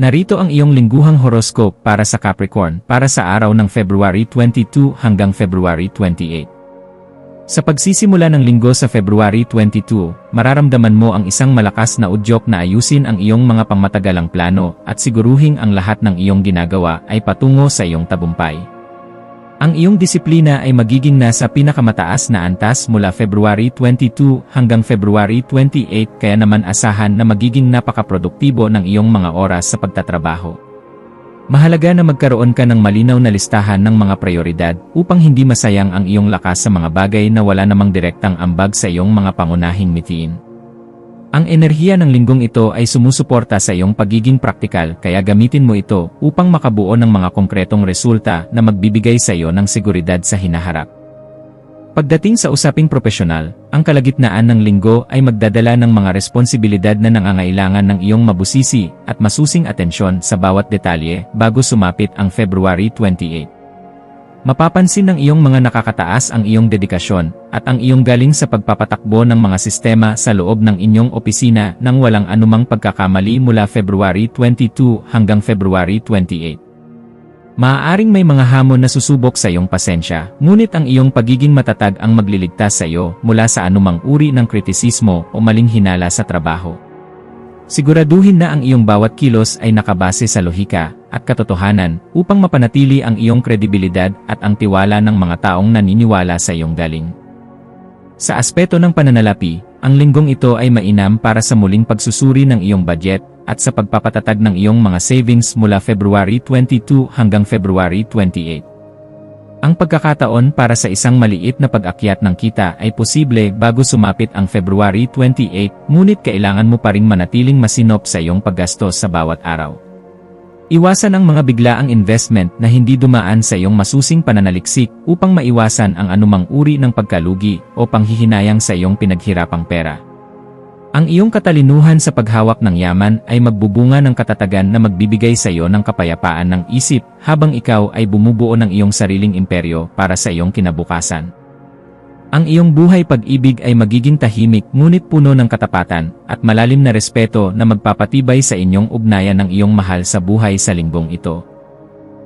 Narito ang iyong lingguhang horoscope para sa Capricorn para sa araw ng February 22 hanggang February 28. Sa pagsisimula ng linggo sa February 22, mararamdaman mo ang isang malakas na udyok na ayusin ang iyong mga pangmatagalang plano at siguruhing ang lahat ng iyong ginagawa ay patungo sa iyong tagumpay. Ang iyong disiplina ay magiging nasa pinakamataas na antas mula February 22 hanggang February 28 kaya naman asahan na magiging napakaproduktibo ng iyong mga oras sa pagtatrabaho. Mahalaga na magkaroon ka ng malinaw na listahan ng mga prioridad upang hindi masayang ang iyong lakas sa mga bagay na wala namang direktang ambag sa iyong mga pangunahing mithiin. Ang enerhiya ng linggong ito ay sumusuporta sa iyong pagiging praktikal kaya gamitin mo ito upang makabuo ng mga konkretong resulta na magbibigay sa iyo ng seguridad sa hinaharap. Pagdating sa usaping propesyonal, ang kalagitnaan ng linggo ay magdadala ng mga responsibilidad na nangangailangan ng iyong mabusisi at masusing atensyon sa bawat detalye bago sumapit ang February 28. Mapapansin ng iyong mga nakakataas ang iyong dedikasyon at ang iyong galing sa pagpapatakbo ng mga sistema sa loob ng inyong opisina nang walang anumang pagkakamali mula February 22 hanggang February 28. Maaaring may mga hamon na susubok sa iyong pasensya, ngunit ang iyong pagiging matatag ang magliligtas sa iyo mula sa anumang uri ng kritisismo o maling hinala sa trabaho. Siguraduhin na ang iyong bawat kilos ay nakabase sa lohika at katotohanan upang mapanatili ang iyong kredibilidad at ang tiwala ng mga taong naniniwala sa iyong galing. Sa aspeto ng pananalapi, ang linggong ito ay mainam para sa muling pagsusuri ng iyong budget at sa pagpapatatag ng iyong mga savings mula February 22 hanggang February 28. Ang pagkakataon para sa isang maliit na pag-akyat ng kita ay posible bago sumapit ang February 28, ngunit kailangan mo pa ring manatiling masinop sa iyong paggastos sa bawat araw. Iwasan ang mga biglaang investment na hindi dumaan sa iyong masusing pananaliksik upang maiwasan ang anumang uri ng pagkalugi o panghihinayang sa iyong pinaghirapang pera. Ang iyong katalinuhan sa paghawak ng yaman ay magbubunga ng katatagan na magbibigay sa iyo ng kapayapaan ng isip habang ikaw ay bumubuo ng iyong sariling imperyo para sa iyong kinabukasan. Ang iyong buhay pag-ibig ay magiging tahimik ngunit puno ng katapatan at malalim na respeto na magpapatibay sa inyong ugnayan ng iyong mahal sa buhay sa linggong ito.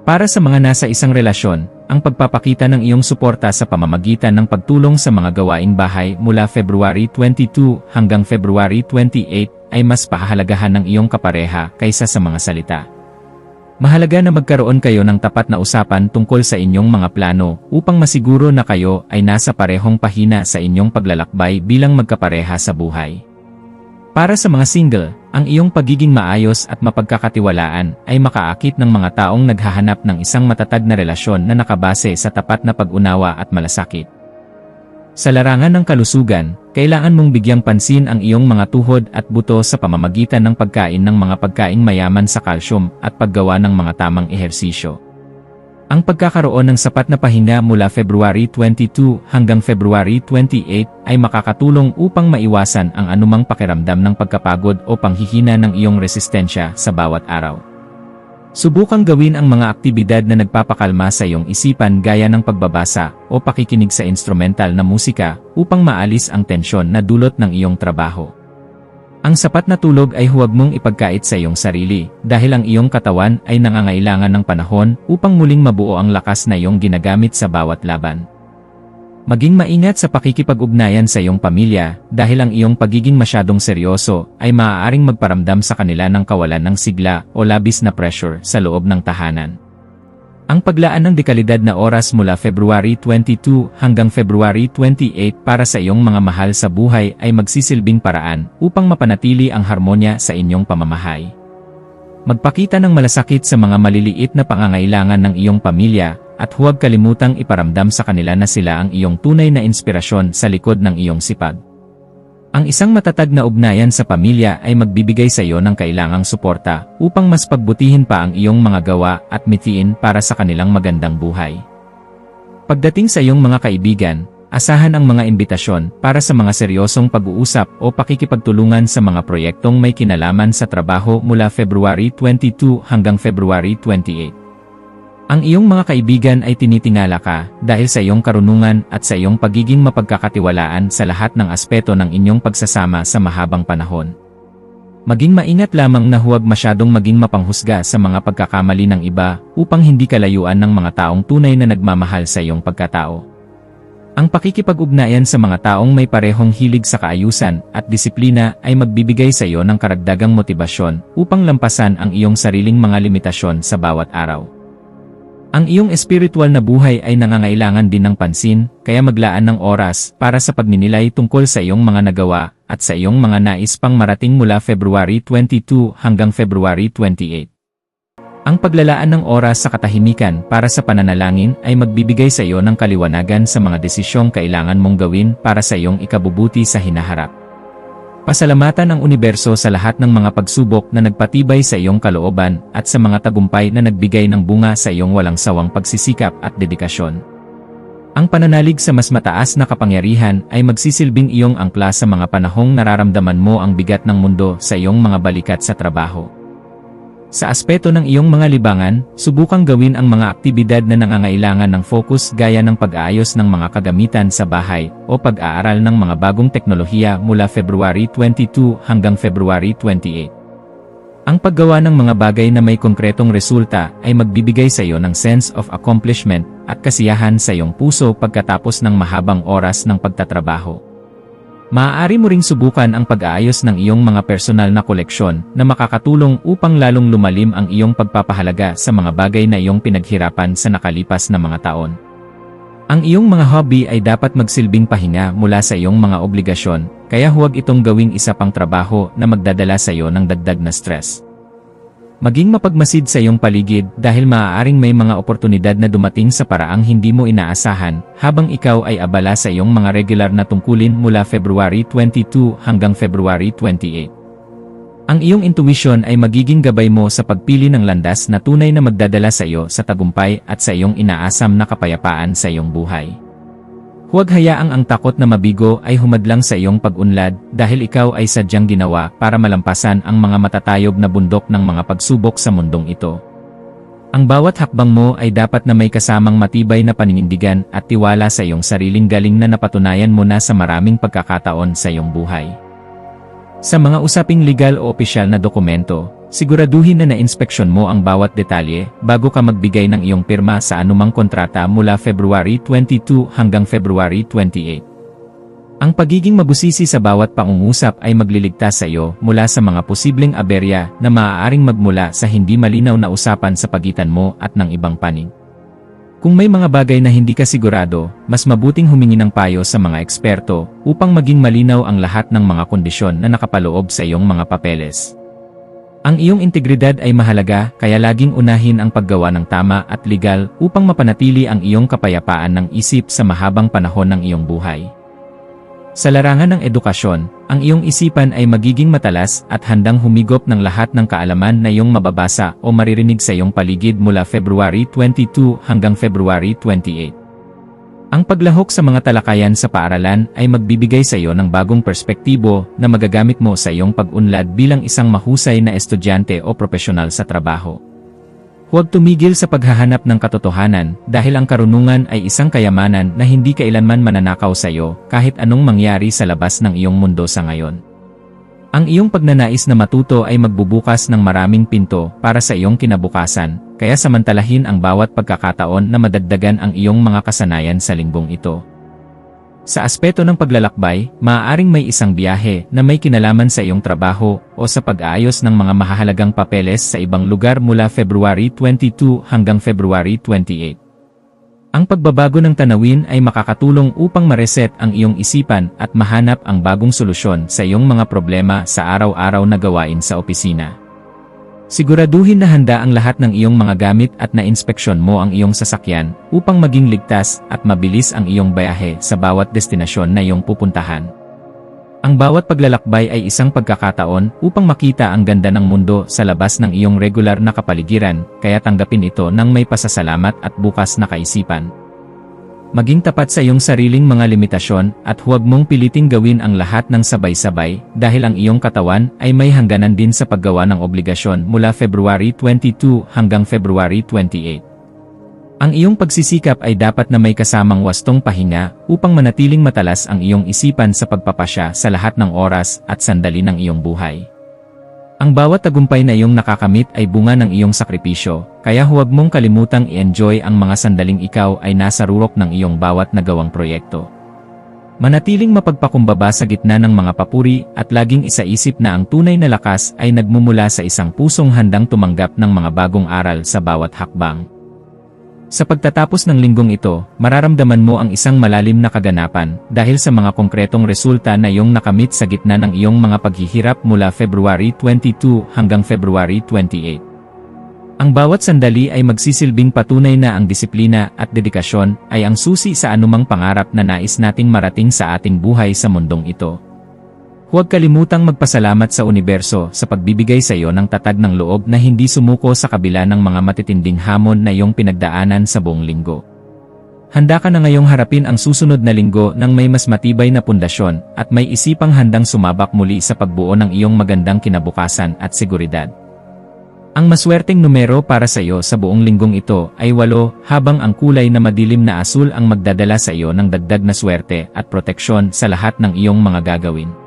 Para sa mga nasa isang relasyon, ang pagpapakita ng iyong suporta sa pamamagitan ng pagtulong sa mga gawaing bahay mula February 22 hanggang February 28 ay mas pahahalagahan ng iyong kapareha kaysa sa mga salita. Mahalaga na magkaroon kayo ng tapat na usapan tungkol sa inyong mga plano upang masiguro na kayo ay nasa parehong pahina sa inyong paglalakbay bilang magkapareha sa buhay. Para sa mga single, ang iyong pagiging maayos at mapagkakatiwalaan ay makaakit ng mga taong naghahanap ng isang matatag na relasyon na nakabase sa tapat na pag-unawa at malasakit. Sa larangan ng kalusugan, kailangan mong bigyang pansin ang iyong mga tuhod at buto sa pamamagitan ng pagkain ng mga pagkaing mayaman sa calcium at paggawa ng mga tamang ehersisyo. Ang pagkakaroon ng sapat na pahinga mula February 22 hanggang February 28 ay makakatulong upang maiwasan ang anumang pakiramdam ng pagkapagod o panghihina ng iyong resistensya sa bawat araw. Subukang gawin ang mga aktibidad na nagpapakalma sa iyong isipan gaya ng pagbabasa o pakikinig sa instrumental na musika upang maalis ang tensyon na dulot ng iyong trabaho. Ang sapat na tulog ay huwag mong ipagkait sa iyong sarili dahil ang iyong katawan ay nangangailangan ng panahon upang muling mabuo ang lakas na iyong ginagamit sa bawat laban. Maging maingat sa pakikipag-ugnayan sa iyong pamilya dahil ang iyong pagiging masyadong seryoso ay maaaring magparamdam sa kanila ng kawalan ng sigla o labis na pressure sa loob ng tahanan. Ang paglaan ng dekalidad na oras mula February 22 hanggang February 28 para sa iyong mga mahal sa buhay ay magsisilbing paraan upang mapanatili ang harmonya sa inyong pamamahay. Magpakita ng malasakit sa mga maliliit na pangangailangan ng iyong pamilya at huwag kalimutang iparamdam sa kanila na sila ang iyong tunay na inspirasyon sa likod ng iyong sipag. Ang isang matatag na ugnayan sa pamilya ay magbibigay sa iyo ng kailangang suporta upang mas pagbutihin pa ang iyong mga gawa at mithiin para sa kanilang magandang buhay. Pagdating sa iyong mga kaibigan, asahan ang mga imbitasyon para sa mga seryosong pag-uusap o pakikipagtulungan sa mga proyektong may kinalaman sa trabaho mula February 22 hanggang February 28. Ang iyong mga kaibigan ay tinitingala ka dahil sa iyong karunungan at sa iyong pagiging mapagkakatiwalaan sa lahat ng aspeto ng inyong pagsasama sa mahabang panahon. Maging maingat lamang na huwag masyadong maging mapanghusga sa mga pagkakamali ng iba upang hindi kalayuan ng mga taong tunay na nagmamahal sa iyong pagkatao. Ang pakikipag-ugnayan sa mga taong may parehong hilig sa kaayusan at disiplina ay magbibigay sa iyo ng karagdagang motibasyon upang lampasan ang iyong sariling mga limitasyon sa bawat araw. Ang iyong espiritual na buhay ay nangangailangan din ng pansin, kaya maglaan ng oras para sa pagninilay tungkol sa iyong mga nagawa at sa iyong mga nais pang marating mula February 22 hanggang February 28. Ang paglalaan ng oras sa katahimikan para sa pananalangin ay magbibigay sa iyo ng kaliwanagan sa mga desisyong kailangan mong gawin para sa iyong ikabubuti sa hinaharap. Pasalamatan ang universo sa lahat ng mga pagsubok na nagpatibay sa iyong kalooban at sa mga tagumpay na nagbigay ng bunga sa iyong walang sawang pagsisikap at dedikasyon. Ang pananalig sa mas mataas na kapangyarihan ay magsisilbing iyong angkla sa mga panahong nararamdaman mo ang bigat ng mundo sa iyong mga balikat sa trabaho. Sa aspeto ng iyong mga libangan, subukang gawin ang mga aktibidad na nangangailangan ng focus gaya ng pag-aayos ng mga kagamitan sa bahay o pag-aaral ng mga bagong teknolohiya mula February 22 hanggang February 28. Ang paggawa ng mga bagay na may konkretong resulta ay magbibigay sa iyo ng sense of accomplishment at kasiyahan sa iyong puso pagkatapos ng mahabang oras ng pagtatrabaho. Maaari mo ring subukan ang pag-aayos ng iyong mga personal na koleksyon na makakatulong upang lalong lumalim ang iyong pagpapahalaga sa mga bagay na iyong pinaghirapan sa nakalipas na mga taon. Ang iyong mga hobby ay dapat magsilbing pahinga mula sa iyong mga obligasyon, kaya huwag itong gawing isa pang trabaho na magdadala sa iyo ng dagdag na stress. Maging mapagmasid sa iyong paligid dahil maaaring may mga oportunidad na dumating sa paraang hindi mo inaasahan habang ikaw ay abala sa iyong mga regular na tungkulin mula February 22 hanggang February 28. Ang iyong intuition ay magiging gabay mo sa pagpili ng landas na tunay na magdadala sa iyo sa tagumpay at sa iyong inaasam na kapayapaan sa iyong buhay. Huwag hayaang ang takot na mabigo ay humadlang sa iyong pag-unlad dahil ikaw ay sadyang ginawa para malampasan ang mga matatayob na bundok ng mga pagsubok sa mundong ito. Ang bawat hakbang mo ay dapat na may kasamang matibay na paninindigan at tiwala sa iyong sariling galing na napatunayan mo na sa maraming pagkakataon sa iyong buhay. Sa mga usaping legal o opisyal na dokumento, siguraduhin na na-inspeksyon mo ang bawat detalye bago ka magbigay ng iyong pirma sa anumang kontrata mula February 22 hanggang February 28. Ang pagiging mabusisi sa bawat pangungusap ay magliligtas sa iyo mula sa mga posibleng aberya na maaaring magmula sa hindi malinaw na usapan sa pagitan mo at ng ibang panig. Kung may mga bagay na hindi ka sigurado, mas mabuting humingi ng payo sa mga eksperto upang maging malinaw ang lahat ng mga kondisyon na nakapaloob sa iyong mga papeles. Ang iyong integridad ay mahalaga, kaya laging unahin ang paggawa ng tama at legal upang mapanatili ang iyong kapayapaan ng isip sa mahabang panahon ng iyong buhay. Sa larangan ng edukasyon, ang iyong isipan ay magiging matalas at handang humigop ng lahat ng kaalaman na iyong mababasa o maririnig sa iyong paligid mula February 22 hanggang February 28. Ang paglahok sa mga talakayan sa paaralan ay magbibigay sa iyo ng bagong perspektibo na magagamit mo sa iyong pag-unlad bilang isang mahusay na estudyante o profesional sa trabaho. Huwag tumigil sa paghahanap ng katotohanan dahil ang karunungan ay isang kayamanan na hindi kailanman mananakaw sa iyo kahit anong mangyari sa labas ng iyong mundo sa ngayon. Ang iyong pagnanais na matuto ay magbubukas ng maraming pinto para sa iyong kinabukasan, kaya samantalahin ang bawat pagkakataon na madagdagan ang iyong mga kasanayan sa linggong ito. Sa aspeto ng paglalakbay, maaaring may isang biyahe na may kinalaman sa iyong trabaho o sa pag-aayos ng mga mahahalagang papeles sa ibang lugar mula February 22 hanggang February 28. Ang pagbabago ng tanawin ay makakatulong upang ma-reset ang iyong isipan at mahanap ang bagong solusyon sa iyong mga problema sa araw-araw na gawain sa opisina. Siguraduhin na handa ang lahat ng iyong mga gamit at na-inspeksyon mo ang iyong sasakyan upang maging ligtas at mabilis ang iyong biyahe sa bawat destinasyon na iyong pupuntahan. Ang bawat paglalakbay ay isang pagkakataon upang makita ang ganda ng mundo sa labas ng iyong regular na kapaligiran, kaya tanggapin ito ng may pasasalamat at bukas na kaisipan. Maging tapat sa iyong sariling mga limitasyon at huwag mong piliting gawin ang lahat ng sabay-sabay dahil ang iyong katawan ay may hangganan din sa paggawa ng obligasyon mula February 22 hanggang February 28. Ang iyong pagsisikap ay dapat na may kasamang wastong pahinga upang manatiling matalas ang iyong isipan sa pagpapasya sa lahat ng oras at sandali ng iyong buhay. Ang bawat tagumpay na iyong nakakamit ay bunga ng iyong sakripisyo, kaya huwag mong kalimutang i-enjoy ang mga sandaling ikaw ay nasa rurok ng iyong bawat nagawang proyekto. Manatiling mapagpakumbaba sa gitna ng mga papuri at laging isaisip na ang tunay na lakas ay nagmumula sa isang pusong handang tumanggap ng mga bagong aral sa bawat hakbang. Sa pagtatapos ng linggong ito, mararamdaman mo ang isang malalim na kaganapan dahil sa mga konkretong resulta na iyong nakamit sa gitna ng iyong mga paghihirap mula February 22 hanggang February 28. Ang bawat sandali ay magsisilbing patunay na ang disiplina at dedikasyon ay ang susi sa anumang pangarap na nais nating marating sa ating buhay sa mundong ito. Huwag kalimutang magpasalamat sa universo sa pagbibigay sa iyo ng tatag ng loob na hindi sumuko sa kabila ng mga matitinding hamon na iyong pinagdaanan sa buong linggo. Handa ka na ngayong harapin ang susunod na linggo ng may mas matibay na pundasyon at may isipang handang sumabak muli sa pagbuo ng iyong magandang kinabukasan at seguridad. Ang maswerteng numero para sa iyo sa buong linggong ito ay 8, habang ang kulay na madilim na asul ang magdadala sa iyo ng dagdag na swerte at proteksyon sa lahat ng iyong mga gagawin.